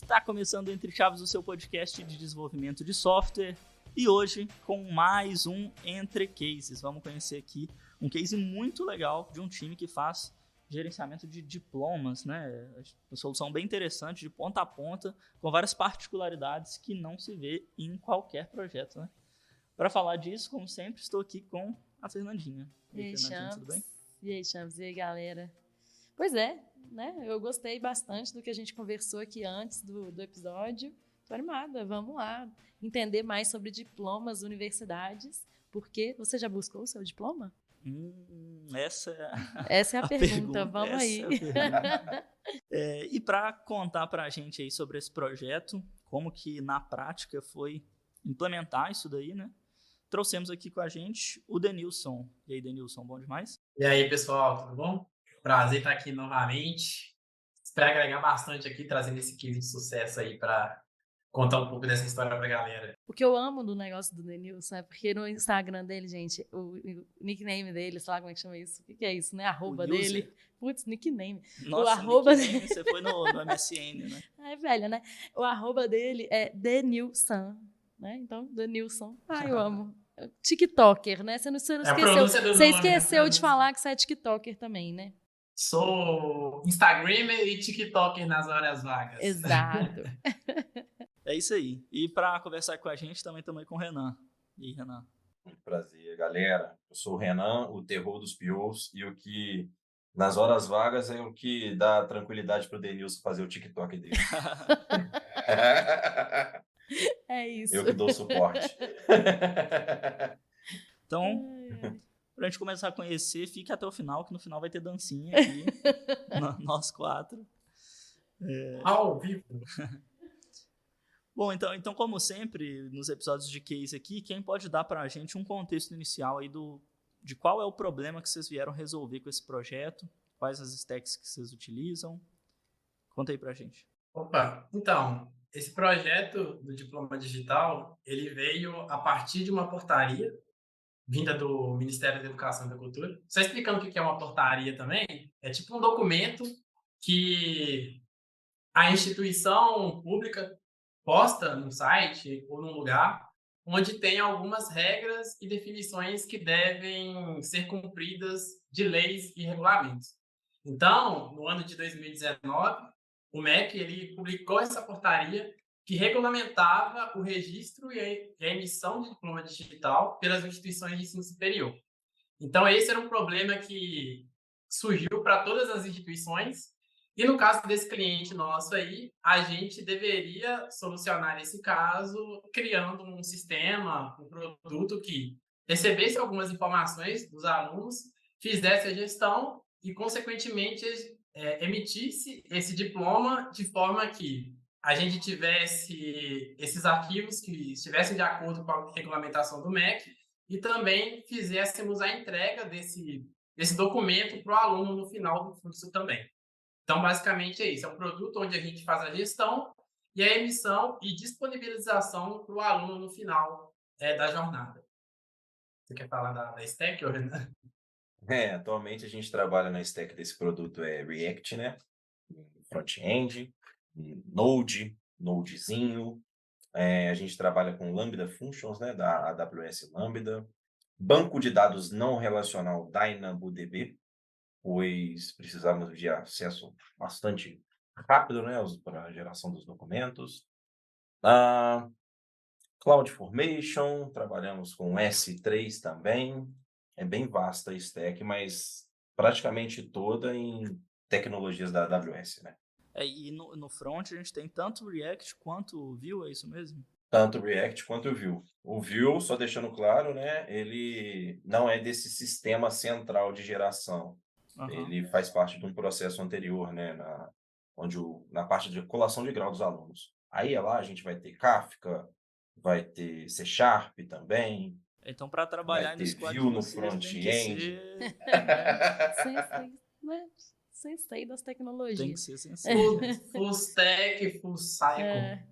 Está começando Entre Chaves, o seu podcast de desenvolvimento de software. E hoje, com mais um Entre Cases. Vamos conhecer aqui um case muito legal de um time que faz gerenciamento de diplomas, né? Uma solução bem interessante, de ponta a ponta, com várias particularidades que não se vê em qualquer projeto, né? Para falar disso, como sempre, estou aqui com a Fernandinha. E aí, Fernandinha, tudo bem? E aí, Champs? E aí, galera? Pois é, né? Eu gostei bastante do que a gente conversou aqui antes do episódio. Tô animada, vamos lá entender mais sobre diplomas, universidades. Porque você já buscou o seu diploma? Essa é a pergunta. Vamos aí. E para contar para a gente aí sobre esse projeto, como que na prática foi implementar isso daí, né? Trouxemos aqui com a gente o Denilson. E aí, Denilson, bom demais? E aí, pessoal, tudo bom? Prazer estar aqui novamente. Espero agregar bastante aqui, trazendo esse case de sucesso aí para contar um pouco dessa história para a galera. O que eu amo do negócio do Denilson é porque no Instagram dele, gente, o nickname dele, sei lá como é que chama isso. O que é isso, né? Arroba dele. Putz, nickname. Nossa, o arroba nickname, você foi no MSN, né? É velha, né? O arroba dele é Denilson, né? Então, Denilson. Eu amo. TikToker, né? Você não esqueceu. Você esqueceu de falar que você é TikToker também, né? Sou Instagramer e TikToker nas horas vagas. Exato. É isso aí. E para conversar com a gente, também estamos aí com o Renan. E aí, Renan? Muito prazer, galera. Eu sou o Renan, o terror dos POs, e o que nas horas vagas é o que dá tranquilidade para o Denilson fazer o TikTok dele. É isso. Eu que dou suporte. Então, pra gente começar a conhecer, fique até o final, que no final vai ter dancinha aqui. Nós quatro. Ao vivo. Bom, então, como sempre, nos episódios de case aqui, quem pode dar pra gente um contexto inicial aí de qual é o problema que vocês vieram resolver com esse projeto, quais as stacks que vocês utilizam? Conta aí pra gente. Opa, então, esse projeto do Diploma Digital, ele veio a partir de uma portaria vinda do Ministério da Educação e da Cultura. Só explicando o que é uma portaria também, é tipo um documento que a instituição pública posta num site ou num lugar onde tem algumas regras e definições que devem ser cumpridas de leis e regulamentos. Então, no ano de 2019, o MEC ele publicou essa portaria que regulamentava o registro e a emissão de diploma digital pelas instituições de ensino superior. Então, esse era um problema que surgiu para todas as instituições. E no caso desse cliente nosso aí, a gente deveria solucionar esse caso criando um sistema, um produto que recebesse algumas informações dos alunos, fizesse a gestão e, consequentemente, emitisse esse diploma de forma que a gente tivesse esses arquivos que estivessem de acordo com a regulamentação do MEC e também fizéssemos a entrega desse documento para o aluno no final do curso também. Então, basicamente é isso. É um produto onde a gente faz a gestão e a emissão e disponibilização para o aluno no final da jornada. Você quer falar da stack, Renan? Atualmente a gente trabalha na stack desse produto React, né? Front-end, Node, Nodezinho. A gente trabalha com Lambda Functions, né? Da AWS Lambda. Banco de dados não relacional DynamoDB, pois precisamos de acesso bastante rápido, né, para a geração dos documentos. CloudFormation, trabalhamos com S3 também. É bem vasta a stack, mas praticamente toda em tecnologias da AWS, né? E no front a gente tem tanto React quanto o Vue, é isso mesmo? Tanto o React quanto o Vue. O Vue, só deixando claro, né, ele não é desse sistema central de geração. Uhum. Ele faz parte de um processo anterior, né, na parte de colação de grau dos alunos. Aí lá a gente vai ter Kafka, vai ter C# também. Então, para trabalhar nesse Vue no front-end. Sensei das tecnologias. Tem que ser sensei. Full stack, full cycle.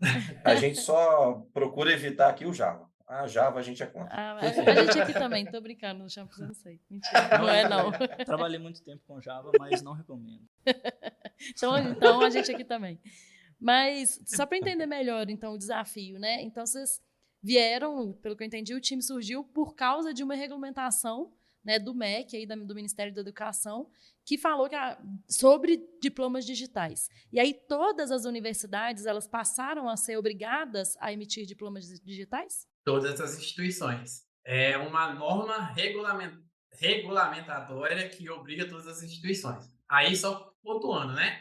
A gente só procura evitar aqui o Java. A Java a gente é contra. A gente aqui também, tô brincando, no Champs eu não sei. Mentira, não. Trabalhei muito tempo com Java, mas não recomendo. Então a gente aqui também. Mas, só para entender melhor, então, o desafio, né? Então, vocês vieram, pelo que eu entendi, o time surgiu por causa de uma regulamentação, né, do MEC, aí, do Ministério da Educação, que falou sobre diplomas digitais. E aí, todas as universidades, elas passaram a ser obrigadas a emitir diplomas digitais? Todas as instituições. É uma norma regulamentatória que obriga todas as instituições. Aí, só pontuando, né?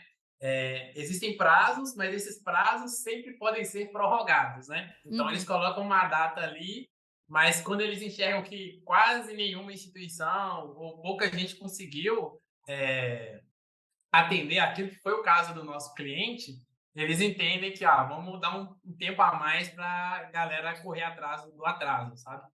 Existem prazos, mas esses prazos sempre podem ser prorrogados, né? Então, eles colocam uma data ali, mas quando eles enxergam que quase nenhuma instituição ou pouca gente conseguiu atender aquilo, que foi o caso do nosso cliente, eles entendem que vamos dar um tempo a mais para a galera correr atrás do atraso, sabe?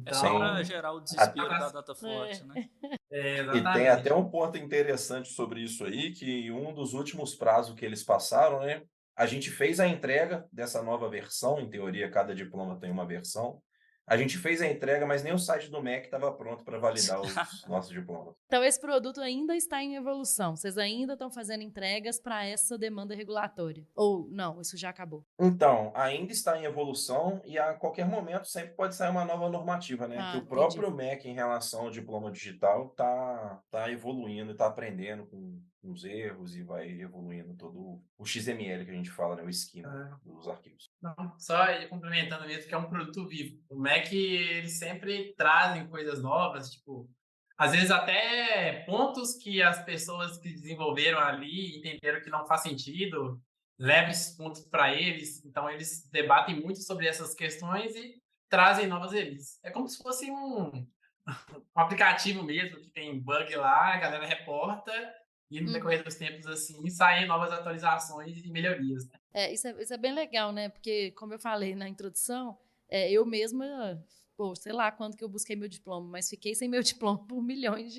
É só para Então, gerar o desespero da data forte, né? E tem até um ponto interessante sobre isso aí, que um dos últimos prazos que eles passaram, né? A gente fez a entrega dessa nova versão, em teoria cada diploma tem uma versão. A gente fez a entrega, mas nem o site do MEC estava pronto para validar os nossos diplomas. Então, esse produto ainda está em evolução. Vocês ainda estão fazendo entregas para essa demanda regulatória? Ou não, isso já acabou? Então, ainda está em evolução e a qualquer momento sempre pode sair uma nova normativa, né? Que o próprio MEC, em relação ao diploma digital, tá evoluindo, está aprendendo com os erros e vai evoluindo todo o XML que a gente fala, né? O esquema dos arquivos. Não, só complementando mesmo, que é um produto vivo. O MEC, eles sempre trazem coisas novas, tipo, às vezes até pontos que as pessoas que desenvolveram ali entenderam que não faz sentido, levam esses pontos para eles, então eles debatem muito sobre essas questões e trazem novas releases. É como se fosse um aplicativo mesmo, que tem bug lá, a galera reporta, e no decorrer dos tempos, assim, saem novas atualizações e melhorias, né? Isso é bem legal, né? Porque, como eu falei na introdução, eu mesma, sei lá quanto que eu busquei meu diploma, mas fiquei sem meu diploma por milhões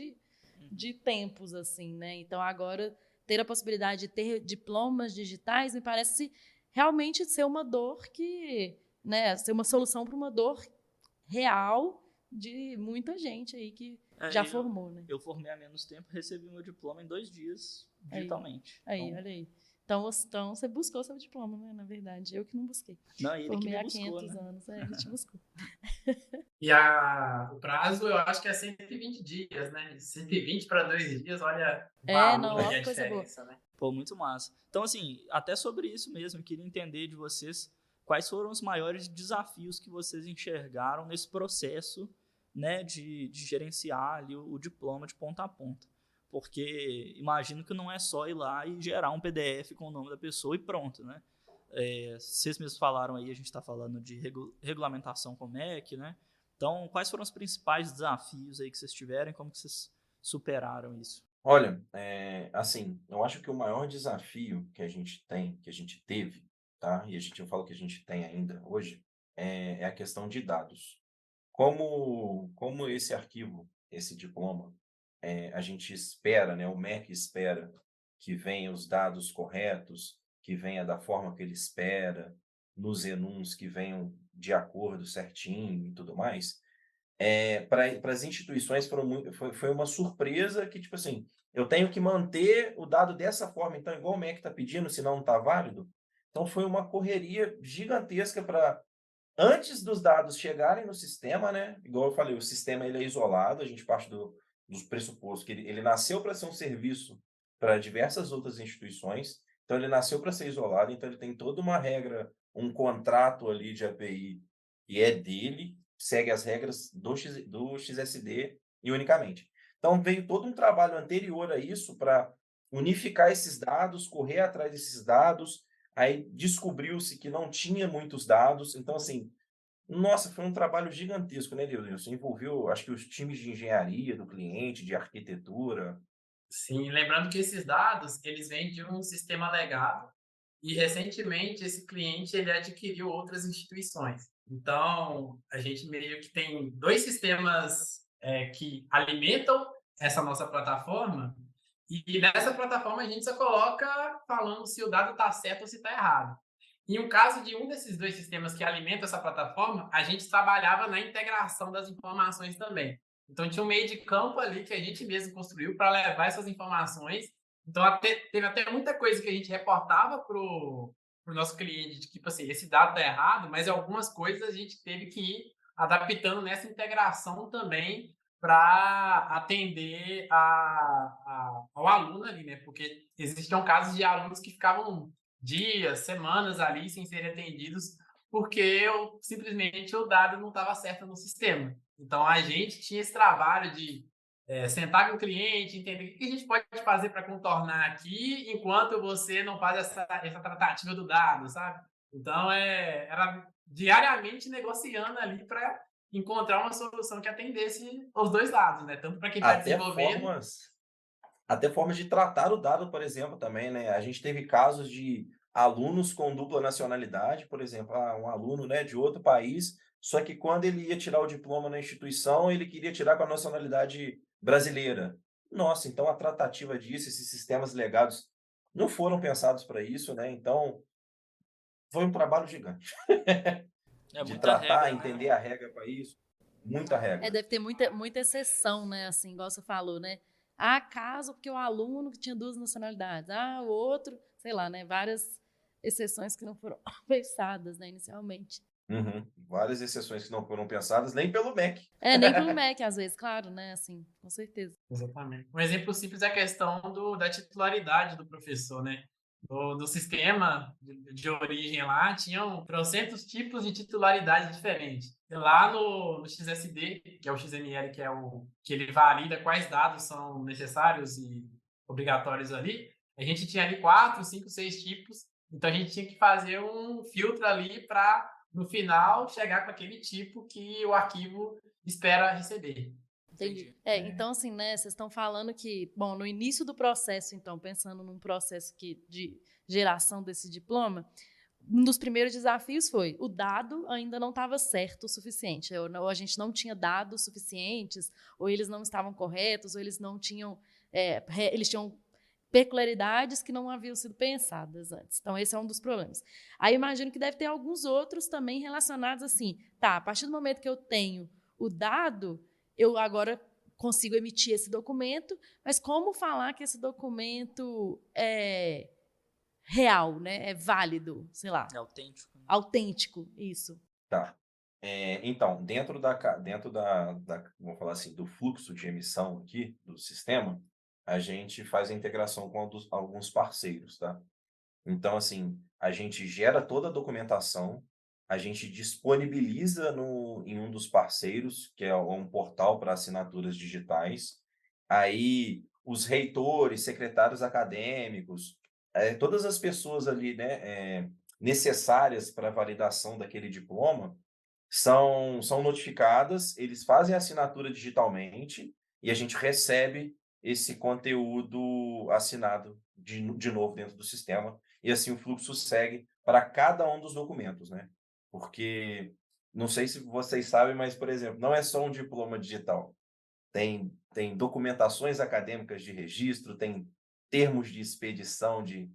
de tempos, assim, né? Então, agora, ter a possibilidade de ter diplomas digitais me parece realmente ser uma dor né? Ser uma solução para uma dor real de muita gente aí que já formou, né? Eu formei há menos tempo, recebi meu diploma em 2 dias, digitalmente. Olha aí. Então, você buscou seu diploma, né? Na verdade, eu que não busquei. Não, ele formei que me há buscou, 500 né? anos, ele te buscou. E o prazo, eu acho que é 120 dias, né? De 120 para 2 dias, olha o valor e a diferença, né? Pô, muito massa. Então, assim, até sobre isso mesmo, eu queria entender de vocês quais foram os maiores desafios que vocês enxergaram nesse processo, né, de gerenciar ali o diploma de ponta a ponta. Porque imagino que não é só ir lá e gerar um PDF com o nome da pessoa e pronto, né? Vocês mesmos falaram aí, a gente está falando de regulamentação com o MEC, né? Então, quais foram os principais desafios aí que vocês tiveram e como que vocês superaram isso? Olha, assim, eu acho que o maior desafio que a gente teve, tá? E eu falo que a gente tem ainda hoje, é a questão de dados. Como esse arquivo, esse diploma, a gente espera, né? O MEC espera que venham os dados corretos, que venha da forma que ele espera, nos ENUMs que venham de acordo certinho e tudo mais. Para as instituições foi uma surpresa que, tipo assim, eu tenho que manter o dado dessa forma, então, igual o MEC está pedindo, senão não está válido. Então, foi uma correria gigantesca para, antes dos dados chegarem no sistema, né? Igual eu falei, o sistema ele é isolado, a gente parte dos pressupostos que ele nasceu para ser um serviço para diversas outras instituições, então ele nasceu para ser isolado, então ele tem toda uma regra, um contrato ali de API e é dele, segue as regras do XSD e unicamente. Então, veio todo um trabalho anterior a isso para unificar esses dados, correr atrás desses dados, aí descobriu-se que não tinha muitos dados, então, assim, nossa, foi um trabalho gigantesco, né, Deus? Envolveu, acho que os times de engenharia do cliente, de arquitetura. Sim, lembrando que esses dados, eles vêm de um sistema legado e, recentemente, esse cliente ele adquiriu outras instituições. Então, a gente meio que tem 2 sistemas que alimentam essa nossa plataforma e nessa plataforma a gente só coloca falando se o dado está certo ou se está errado. Em um caso de um desses 2 sistemas que alimentam essa plataforma, a gente trabalhava na integração das informações também. Então, tinha um meio de campo ali que a gente mesmo construiu para levar essas informações Então, teve até muita coisa que a gente reportava pro nosso cliente, de tipo assim, esse dado tá errado, mas algumas coisas a gente teve que ir adaptando nessa integração também para atender ao aluno ali, né? Porque existiam casos de alunos que ficavam dias, semanas ali sem serem atendidos porque simplesmente o dado não estava certo no sistema. Então, a gente tinha esse trabalho de sentar com o cliente, entender o que a gente pode fazer para contornar aqui, enquanto você não faz essa tratativa do dado, sabe? Então, era diariamente negociando ali para encontrar uma solução que atendesse os dois lados, né? Tanto para quem está Até desenvolvendo. formas de tratar o dado, por exemplo, também, né? A gente teve casos de alunos com dupla nacionalidade, por exemplo, um aluno, né, de outro país, só que quando ele ia tirar o diploma na instituição, ele queria tirar com a nacionalidade brasileira. Nossa, então a tratativa disso, esses sistemas legados não foram pensados para isso, né? Então, foi um trabalho gigante É de muita tratar, regra, né? entender a regra para isso, muita regra. Deve ter muita exceção, né? Assim, igual você falou, né? Há caso porque o aluno que tinha duas nacionalidades, o outro, sei lá, né? Várias exceções que não foram pensadas, né, inicialmente. Uhum. Várias exceções que não foram pensadas nem pelo MEC. Nem pelo MEC, às vezes, claro, né? Assim, com certeza. Exatamente. Um exemplo simples é a questão da titularidade do professor, né? Do sistema de origem lá, tinham trocentos tipos de titularidade diferentes. E lá no XSD, que é o XML, que ele valida quais dados são necessários e obrigatórios ali, a gente tinha ali 4, 5, 6 tipos. Então, a gente tinha que fazer um filtro ali para, no final, chegar com aquele tipo que o arquivo espera receber. Entendi. Então, assim, né, vocês estão falando que, bom, no início do processo, então, pensando num processo de geração desse diploma, um dos primeiros desafios foi o dado ainda não estava certo o suficiente, ou a gente não tinha dados suficientes, ou eles não estavam corretos, ou eles não tinham, eles tinham peculiaridades que não haviam sido pensadas antes. Então, esse é um dos problemas. Aí, eu imagino que deve ter alguns outros também relacionados assim, a partir do momento que eu tenho o dado, eu agora consigo emitir esse documento, mas como falar que esse documento é real, né? É válido, sei lá. É autêntico. Autêntico, isso. Tá. Então, dentro vamos falar assim, do fluxo de emissão aqui do sistema, a gente faz a integração com alguns parceiros, tá? Então, assim, a gente gera toda a documentação, a gente disponibiliza em um dos parceiros, que é um portal para assinaturas digitais. Aí, os reitores, secretários acadêmicos, todas as pessoas ali, né, necessárias para a validação daquele diploma, são notificadas, eles fazem a assinatura digitalmente e a gente recebe esse conteúdo assinado de novo dentro do sistema, e assim o fluxo segue para cada um dos documentos, né? Porque, não sei se vocês sabem, mas, por exemplo, não é só um diploma digital. Tem documentações acadêmicas de registro, tem termos de expedição de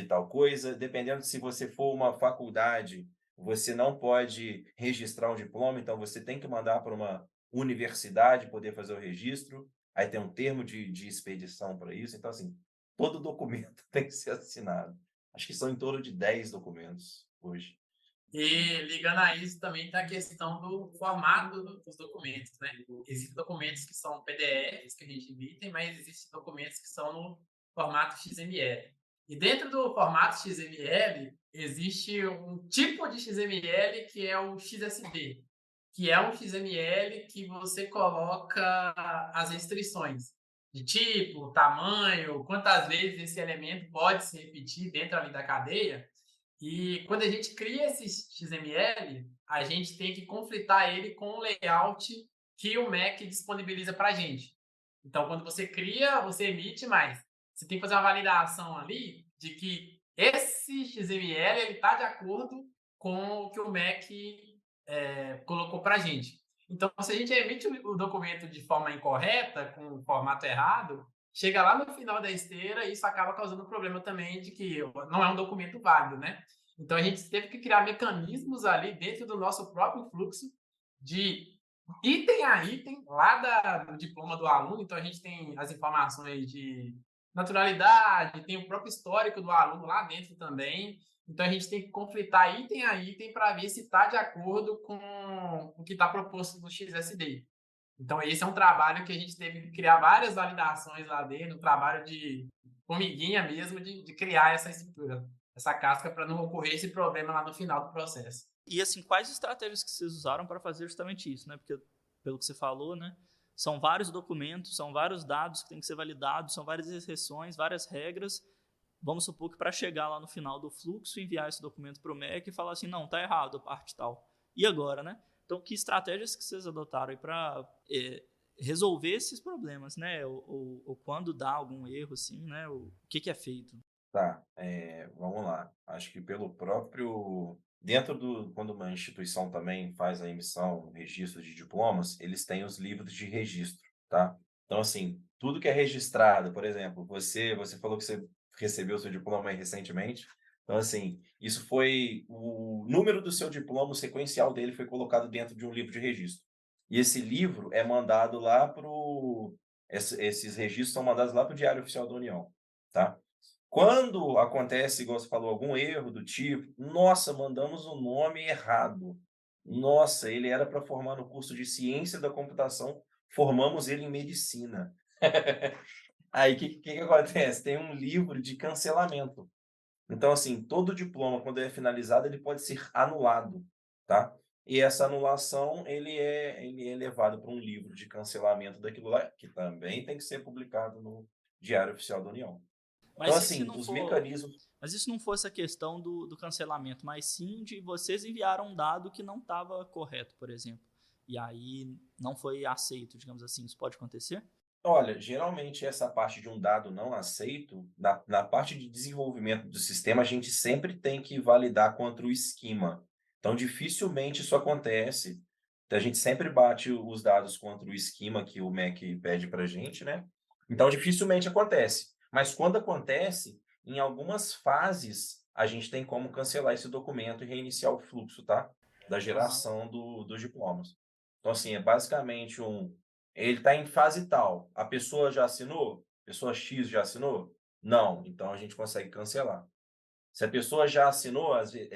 tal coisa. Dependendo de se você for uma faculdade, você não pode registrar um diploma, então você tem que mandar para uma universidade poder fazer o registro. Aí tem um termo de expedição para isso. Então, assim, todo documento tem que ser assinado. Acho que são em torno de 10 documentos hoje. E ligando a isso também está a questão do formato dos documentos, né? Existem documentos que são PDFs que a gente emite, mas existem documentos que são no formato XML. E dentro do formato XML, existe um tipo de XML que é o XSD, que é um XML que você coloca as restrições de tipo, tamanho, quantas vezes esse elemento pode se repetir dentro ali da cadeia. E quando a gente cria esse XML, a gente tem que conflitar ele com o layout que o Mac disponibiliza para a gente. Então, quando você cria, você emite, mas você tem que fazer uma validação ali de que esse XML está de acordo com o que o Mac colocou para a gente. Então, se a gente emite o documento de forma incorreta, com o formato errado, chega lá no final da esteira e isso acaba causando um problema também de que não é um documento válido, né? Então, a gente teve que criar mecanismos ali dentro do nosso próprio fluxo de item a item lá do diploma do aluno. Então, a gente tem as informações de naturalidade, tem o próprio histórico do aluno lá dentro também. Então, a gente tem que conflitar item a item para ver se está de acordo com o que está proposto no XSD. Então, esse é um trabalho que a gente teve que criar várias validações lá dentro, um trabalho de formiguinha mesmo, de criar essa estrutura, essa casca, para não ocorrer esse problema lá no final do processo. E assim, quais estratégias que vocês usaram para fazer justamente isso, né? Porque, pelo que você falou, né? São vários documentos, são vários dados que têm que ser validados, são várias exceções, várias regras. Vamos supor que para chegar lá no final do fluxo, enviar esse documento para o MEC e falar assim, não, tá errado a parte tal. E agora, né? Então, que estratégias que vocês adotaram aí para resolver esses problemas, né? Ou quando dá algum erro, assim, né? O que é feito? Tá, vamos lá. Acho que pelo próprio... Quando uma instituição também faz a emissão, registro de diplomas, eles têm os livros de registro, tá? Então, assim, tudo que é registrado, por exemplo, você falou que você recebeu o seu diploma aí recentemente. Então, assim, isso foi... O número do seu diploma, o sequencial dele foi colocado dentro de um livro de registro. E esse livro é mandado lá para o... Esses registros são mandados lá para o Diário Oficial da União, tá? Quando acontece, igual você falou, algum erro do tipo, nossa, mandamos o nome errado. Nossa, ele era para formar no curso de ciência da computação, formamos ele em medicina. Aí, o que acontece? Tem um livro de cancelamento. Então, assim, todo diploma, quando é finalizado, ele pode ser anulado, tá? E essa anulação, ele é levado para um livro de cancelamento daquilo lá, que também tem que ser publicado no Diário Oficial da União. Então, Mas e se assim, não os for... mecanismos... Mas isso não fosse a questão do cancelamento, mas sim de vocês enviaram um dado que não estava correto, por exemplo. E aí não foi aceito, digamos assim. Isso pode acontecer? Olha, geralmente essa parte de um dado não aceito, na parte de desenvolvimento do sistema, a gente sempre tem que validar contra o esquema. Então, dificilmente isso acontece. A gente sempre bate os dados contra o esquema que o MEC pede para a gente, né? Então, dificilmente acontece. Mas quando acontece, em algumas fases, a gente tem como cancelar esse documento e reiniciar o fluxo, tá? Da Aham. geração dos diplomas. Então, assim, é basicamente ele está em fase tal. A pessoa já assinou? Pessoa X já assinou? Não. Então a gente consegue cancelar. Se a pessoa já assinou,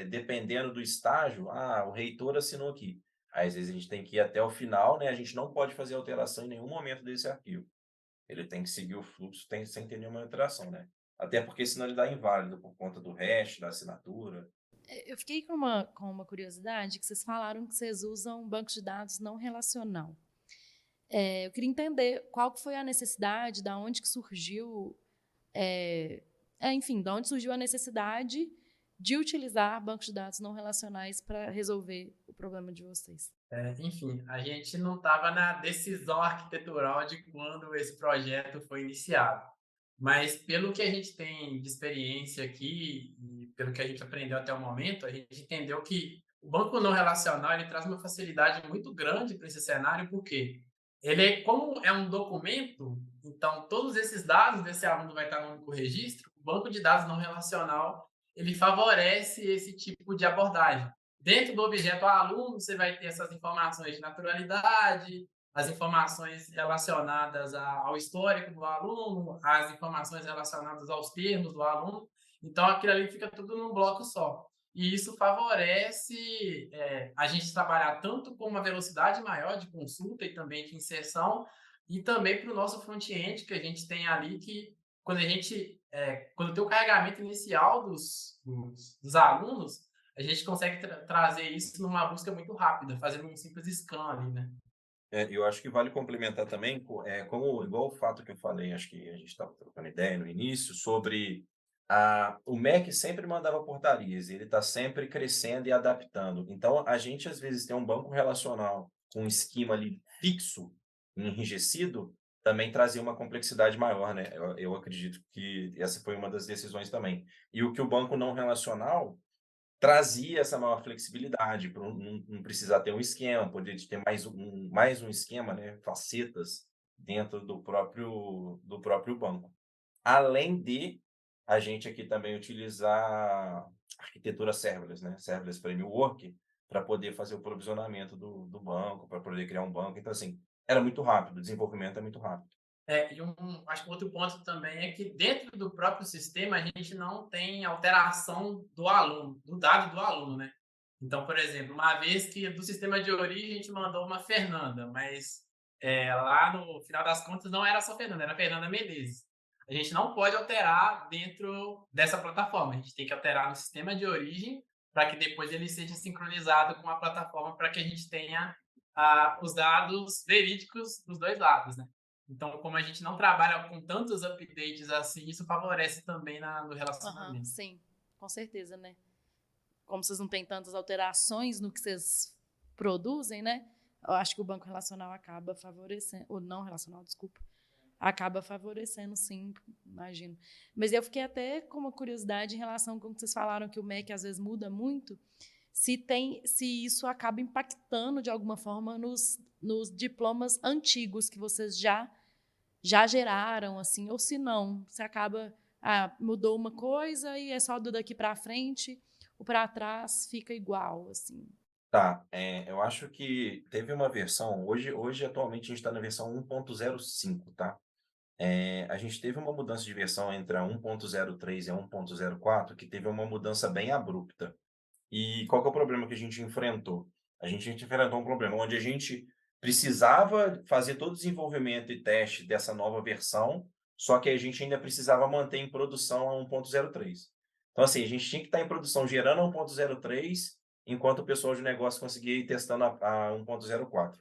dependendo do estágio, o reitor assinou aqui. Aí, às vezes a gente tem que ir até o final, né? A gente não pode fazer alteração em nenhum momento desse arquivo. Ele tem que seguir o fluxo sem ter nenhuma alteração, né? Até porque senão ele dá inválido por conta do hash, da assinatura. Eu fiquei com uma curiosidade, que vocês falaram que vocês usam um banco de dados não relacional. Eu queria entender qual que foi a necessidade, da onde que surgiu, enfim, da onde surgiu a necessidade de utilizar bancos de dados não relacionais para resolver o problema de vocês. Enfim, a gente não estava na decisão arquitetural de quando esse projeto foi iniciado. Mas pelo que a gente tem de experiência aqui e pelo que a gente aprendeu até o momento, a gente entendeu que o banco não relacional ele traz uma facilidade muito grande para esse cenário, porque como é um documento, então todos esses dados desse aluno vai estar no único registro. O banco de dados não relacional ele favorece esse tipo de abordagem. Dentro do objeto aluno, você vai ter essas informações de naturalidade, as informações relacionadas ao histórico do aluno, as informações relacionadas aos termos do aluno. Então, aquilo ali fica tudo num bloco só. E isso favorece a gente trabalhar tanto com uma velocidade maior de consulta e também de inserção, e também para o nosso front-end, que a gente tem ali, que quando quando tem o carregamento inicial dos alunos, a gente consegue trazer isso numa busca muito rápida, fazendo um simples scan ali, né? Eu acho que vale complementar também, igual o fato que eu falei, acho que a gente estava trocando ideia no início, sobre o MEC sempre mandava portarias, ele está sempre crescendo e adaptando. Então, a gente, às vezes, tem um banco relacional com um esquema ali fixo, enrijecido, também trazia uma complexidade maior, né? Eu acredito que essa foi uma das decisões também. E o que o banco não relacional trazia essa maior flexibilidade, para não precisar ter um esquema, poder ter mais um esquema, né, facetas dentro do próprio banco. Além de a gente aqui também utilizar arquitetura serverless, né, serverless framework, para poder fazer o provisionamento do banco, para poder criar um banco. Então, assim, era muito rápido, o desenvolvimento é muito rápido. Acho que outro ponto também é que dentro do próprio sistema a gente não tem alteração do aluno, do dado do aluno, né? Então, por exemplo, uma vez que do sistema de origem a gente mandou uma Fernanda, mas lá no final das contas não era só Fernanda, era Fernanda Menezes. A gente não pode alterar dentro dessa plataforma, a gente tem que alterar no sistema de origem para que depois ele seja sincronizado com a plataforma para que a gente tenha os dados verídicos dos dois lados, né? Então, como a gente não trabalha com tantos updates assim, isso favorece também no relacionamento. Sim, com certeza, né? Como vocês não têm tantas alterações no que vocês produzem, né? Eu acho que o banco relacional acaba favorecendo, ou não relacional, desculpa, acaba favorecendo, sim, imagino. Mas eu fiquei até com uma curiosidade em relação com o que vocês falaram, que o MEC às vezes muda muito, se isso acaba impactando de alguma forma nos diplomas antigos que vocês já geraram, assim, ou se não, se acaba, mudou uma coisa e é só do daqui para frente, o para trás fica igual, assim. Tá, eu acho que teve uma versão, hoje atualmente a gente está na versão 1.05, tá? A gente teve uma mudança de versão entre a 1.03 e a 1.04, que teve uma mudança bem abrupta. E qual que é o problema que a gente enfrentou? A gente enfrentou um problema onde a gente precisava fazer todo o desenvolvimento e teste dessa nova versão, só que a gente ainda precisava manter em produção a 1.03. Então, assim, a gente tinha que estar em produção gerando a 1.03, enquanto o pessoal de negócio conseguia ir testando a 1.04.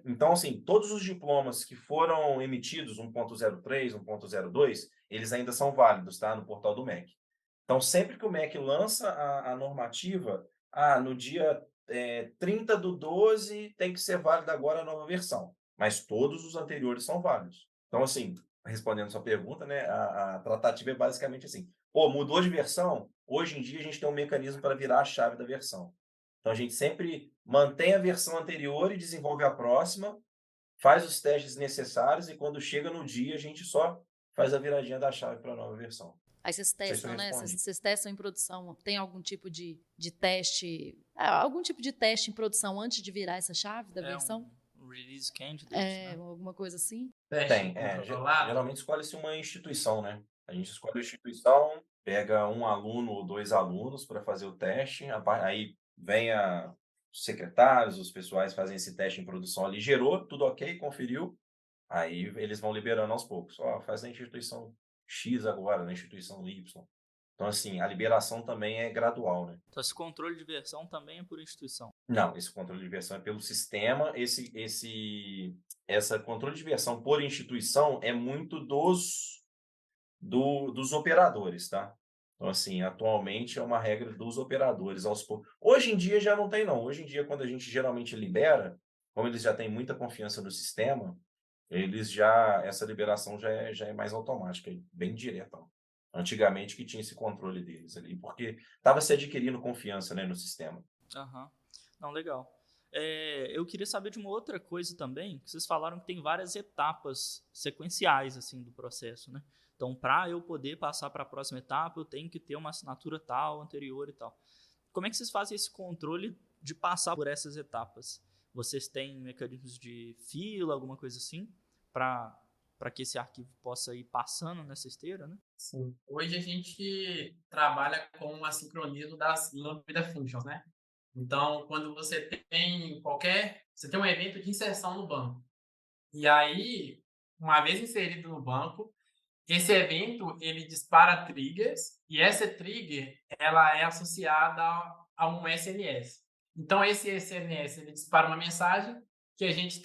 Então, assim, todos os diplomas que foram emitidos, 1.03, 1.02, eles ainda são válidos, tá? No portal do MEC. Então, sempre que o MEC lança a normativa, no dia 30/12 tem que ser válida agora a nova versão, mas todos os anteriores são válidos. Então, assim, respondendo a sua pergunta, né, a tratativa é basicamente assim: mudou de versão? Hoje em dia a gente tem um mecanismo para virar a chave da versão. Então, a gente sempre mantém a versão anterior e desenvolve a próxima, faz os testes necessários e quando chega no dia a gente só faz a viradinha da chave para a nova versão. Aí vocês Não sei se eu testam, né? respondi. Vocês testam em produção. Tem algum tipo de teste? Algum tipo de teste em produção antes de virar essa chave da versão? Um release candidate, né? Alguma coisa assim? Teste Tem, controlado. geralmente escolhe-se uma instituição, né? A gente escolhe a instituição, pega um aluno ou 2 alunos para fazer o teste, aí vem os secretários, os pessoais fazem esse teste em produção ali, gerou, tudo ok, conferiu, aí eles vão liberando aos poucos. Faz na instituição X agora, na instituição Y. Então, assim, a liberação também é gradual, né? Então, esse controle de versão também é por instituição. Não, esse controle de versão é pelo sistema. Essa controle de versão por instituição é muito dos operadores, tá? Então, assim, atualmente é uma regra dos operadores. Hoje em dia já não tem, não. Hoje em dia, quando a gente geralmente libera, como eles já têm muita confiança no sistema, essa liberação já é mais automática, bem direta. Antigamente que tinha esse controle deles ali, porque estava se adquirindo confiança, né, no sistema. Aham. Não, legal. Eu queria saber de uma outra coisa também, que vocês falaram que tem várias etapas sequenciais assim do processo, né? Então, para eu poder passar para a próxima etapa, eu tenho que ter uma assinatura tal, anterior e tal. Como é que vocês fazem esse controle de passar por essas etapas? Vocês têm mecanismos de fila, alguma coisa assim, para que esse arquivo possa ir passando nessa esteira, né? Sim. Hoje a gente trabalha com o assincronismo das Lambda Functions, né? Então, quando você tem um evento de inserção no banco. E aí, uma vez inserido no banco, esse evento ele dispara triggers e essa trigger ela é associada a um SMS. Então, esse SMS ele dispara uma mensagem que a gente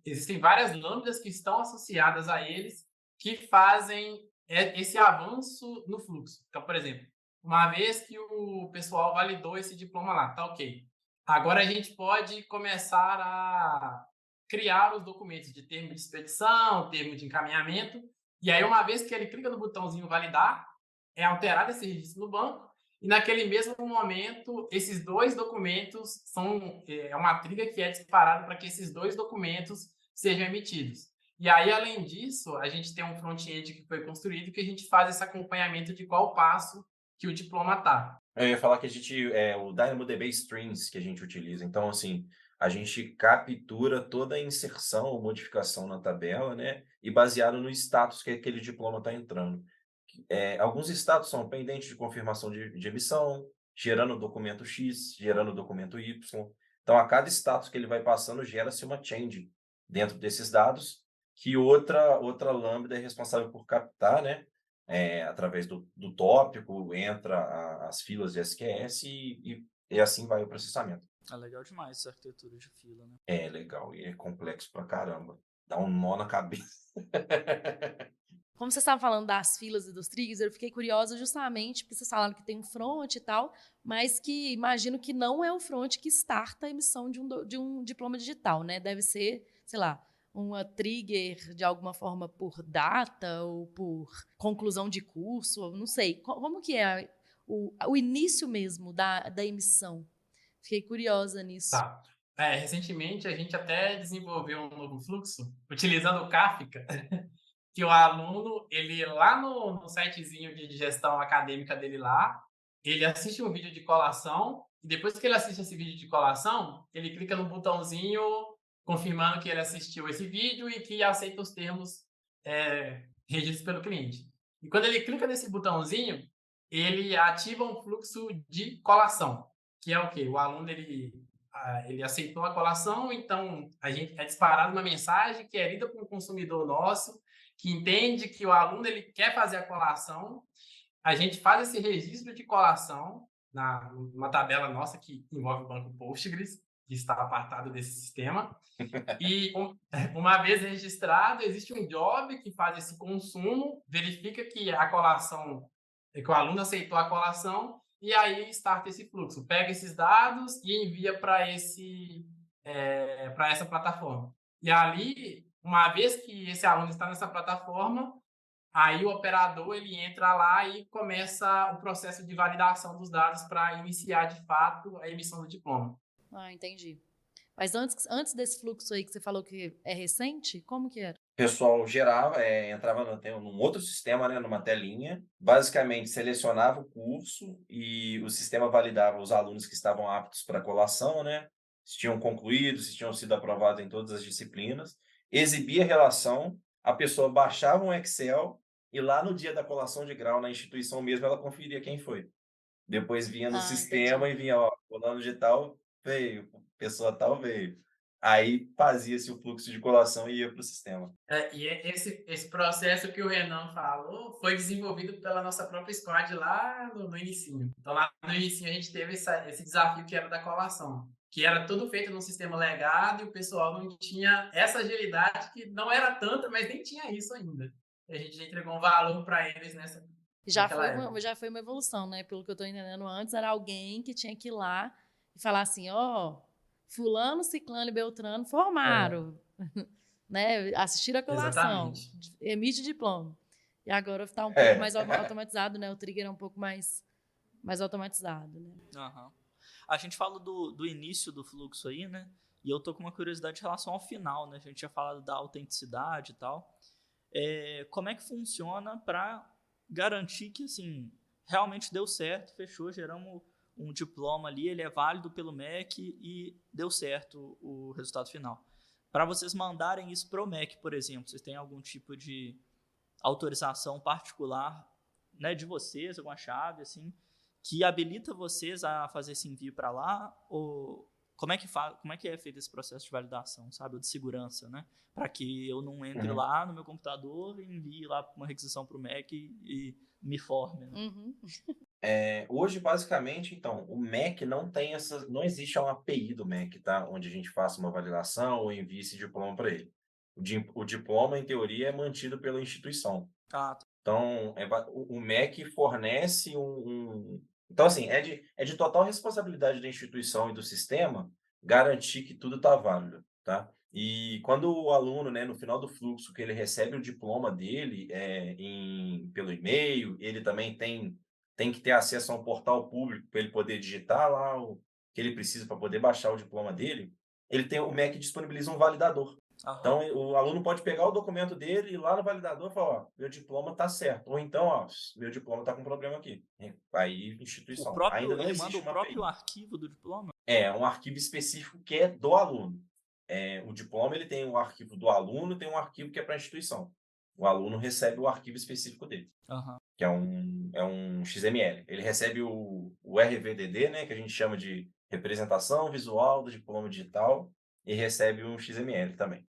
existem várias lambdas que estão associadas a eles que fazem esse avanço no fluxo. Então, por exemplo, uma vez que o pessoal validou esse diploma lá, tá ok. Agora a gente pode começar a criar os documentos de termo de expedição, termo de encaminhamento, e aí uma vez que ele clica no botãozinho validar, é alterado esse registro no banco, e naquele mesmo momento, esses dois documentos é uma trigger que é disparada para que esses dois documentos sejam emitidos. E aí, além disso, a gente tem um front-end que foi construído que a gente faz esse acompanhamento de qual passo que o diploma está. Eu ia falar que o DynamoDB Streams que a gente utiliza. Então, assim, a gente captura toda a inserção ou modificação na tabela, né? E baseado no status que aquele diploma está entrando. Alguns status são pendentes de confirmação de emissão, gerando o documento X, gerando o documento Y. Então, a cada status que ele vai passando, gera-se uma change dentro desses dados, que outra lambda é responsável por captar, né? Através do tópico, entra as filas de SQS e assim vai o processamento. É legal demais essa arquitetura de fila, né? É legal e é complexo pra caramba. Dá um nó na cabeça. Como vocês estavam falando das filas e dos triggers, eu fiquei curiosa justamente porque vocês falaram que tem um front e tal, mas que imagino que não é o front que starta a emissão de um diploma digital, né? Deve ser, sei lá, uma trigger de alguma forma por data ou por conclusão de curso, ou não sei. Como que é o início mesmo da emissão? Fiquei curiosa nisso. Tá. Recentemente, a gente até desenvolveu um novo fluxo utilizando o Kafka, que o aluno, ele lá no sitezinho de gestão acadêmica dele lá, ele assiste um vídeo de colação e depois que ele assiste esse vídeo de colação, ele clica no botãozinho confirmando que ele assistiu esse vídeo e que aceita os termos regidos pelo cliente. E quando ele clica nesse botãozinho, ele ativa um fluxo de colação, que é o quê? O aluno, ele aceitou a colação, então a gente é disparada uma mensagem que é lida por um consumidor nosso, que entende que o aluno ele quer fazer a colação, a gente faz esse registro de colação numa tabela nossa que envolve o banco Postgres, que está apartado desse sistema, e uma vez registrado, existe um job que faz esse consumo, verifica que a colação, que o aluno aceitou a colação, e aí starta esse fluxo, pega esses dados e envia para essa plataforma. E ali, uma vez que esse aluno está nessa plataforma, aí o operador ele entra lá e começa o processo de validação dos dados para iniciar, de fato, a emissão do diploma. Ah, entendi. Mas antes desse fluxo aí que você falou que é recente, como que era? O pessoal entrava num outro sistema, né, numa telinha, basicamente selecionava o curso e o sistema validava os alunos que estavam aptos para colação, né, se tinham concluído, se tinham sido aprovados em todas as disciplinas, exibia a relação, a pessoa baixava um Excel e lá no dia da colação de grau na instituição mesmo ela conferia quem foi. Depois vinha no sistema entendi. e vinha, ó, fulano de tal veio, pessoa tal veio. Aí fazia-se o fluxo de colação e ia para o sistema. E esse processo que o Renan falou foi desenvolvido pela nossa própria squad lá no inicinho. Então, lá no inicinho, a gente teve esse desafio que era da colação, que era tudo feito num sistema legado e o pessoal não tinha essa agilidade, que não era tanta, mas nem tinha isso ainda. E a gente já entregou um valor para eles naquela época. Já foi uma evolução, né? Pelo que eu estou entendendo antes, era alguém que tinha que ir lá e falar assim, ó, fulano, ciclano e beltrano formaram, né? Assistiram a colação, emite diploma. E agora está um pouco mais automatizado, né? O trigger é um pouco mais automatizado, né? Uhum. A gente fala do início do fluxo aí, né? E eu tô com uma curiosidade em relação ao final, né? A gente tinha falado da autenticidade e tal. Como é que funciona para garantir que, assim, realmente deu certo, fechou, geramos um diploma ali, ele é válido pelo MEC e deu certo o resultado final. Para vocês mandarem isso para o MEC, por exemplo, vocês têm algum tipo de autorização particular, né, de vocês, alguma chave, assim, que habilita vocês a fazer esse envio para lá? Ou como é que é feito esse processo de validação, sabe, ou de segurança, né? Para que eu não entre lá no meu computador e envie lá uma requisição para o MEC e me forme, né? Uhum. Hoje, basicamente, então, o MEC não existe uma API do MEC, tá? Onde a gente faça uma validação ou envie esse diploma para ele. O diploma, em teoria, é mantido pela instituição. Então, o MEC fornece Então, assim, é de total responsabilidade da instituição e do sistema garantir que tudo está válido, tá? E quando o aluno, né, no final do fluxo, que ele recebe o diploma dele pelo e-mail, ele também tem que ter acesso a um portal público para ele poder digitar lá o que ele precisa para poder baixar o diploma dele, o MEC disponibiliza um validador. Então, o aluno pode pegar o documento dele e ir lá no validador e falar, ó, meu diploma está certo. Ou então, ó, meu diploma está com problema aqui. Aí, instituição. Ele manda o próprio arquivo do diploma? É um arquivo específico que é do aluno. O diploma ele tem um arquivo do aluno, tem um arquivo que é para a instituição. O aluno recebe o arquivo específico dele, que é um XML. Ele recebe o RVDD, né, que a gente chama de representação visual do diploma digital, e recebe um XML também.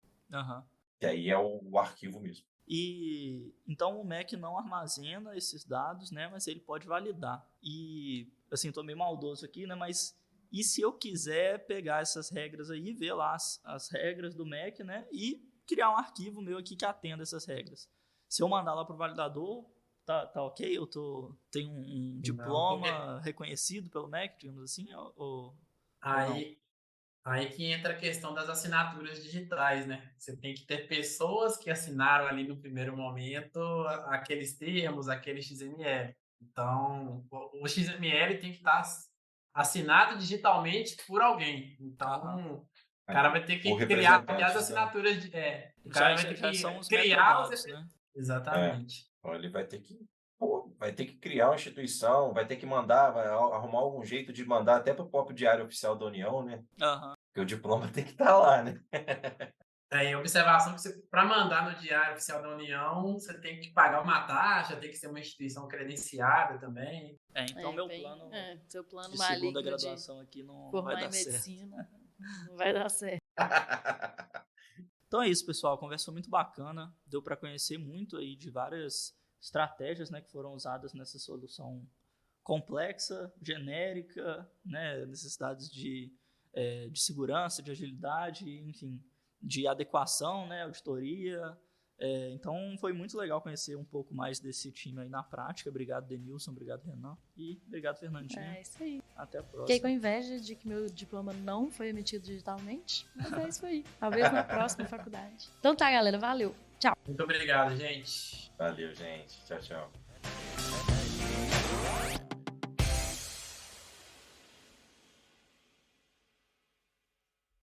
Que aí é o arquivo mesmo. E então o MEC não armazena esses dados, né, mas ele pode validar. E assim, estou meio maldoso aqui, né, mas e se eu quiser pegar essas regras aí, ver lá as regras do MEC, né, e criar um arquivo meu aqui que atenda essas regras? Se eu mandar lá para o validador, tá ok? Eu tenho um diploma reconhecido pelo MEC, digamos assim? Aí que entra a questão das assinaturas digitais, né? Você tem que ter pessoas que assinaram ali no primeiro momento aqueles termos, aquele XML. Então, o XML tem que estar assinado digitalmente por alguém. Então, o cara vai ter que criar as assinaturas. O cara vai ter que criar os... né? Exatamente. Então, ele vai ter que criar uma instituição, vai ter que mandar, vai arrumar algum jeito de mandar até para o próprio Diário Oficial da União, né? Porque o diploma tem que estar lá, né? Tem observação que para mandar no Diário Oficial da União, você tem que pagar uma taxa, tem que ser uma instituição credenciada também. Então meu plano, seu plano de segunda graduação aqui não vai dar medicina, certo. Não vai dar certo. Então é isso, pessoal. A conversa foi muito bacana. Deu para conhecer muito aí de várias estratégias, né, que foram usadas nessa solução complexa, genérica, né, necessidades de segurança, de agilidade, enfim, de adequação, né, auditoria. Então foi muito legal conhecer um pouco mais desse time aí na prática. Obrigado, Denilson, obrigado, Renan, e obrigado, Fernandinho. É isso aí. Até a próxima. Fiquei com inveja de que meu diploma não foi emitido digitalmente, mas é isso aí. Talvez na próxima faculdade. Então tá, galera, valeu. Tchau. Muito obrigado, gente. Valeu, gente. Tchau, tchau.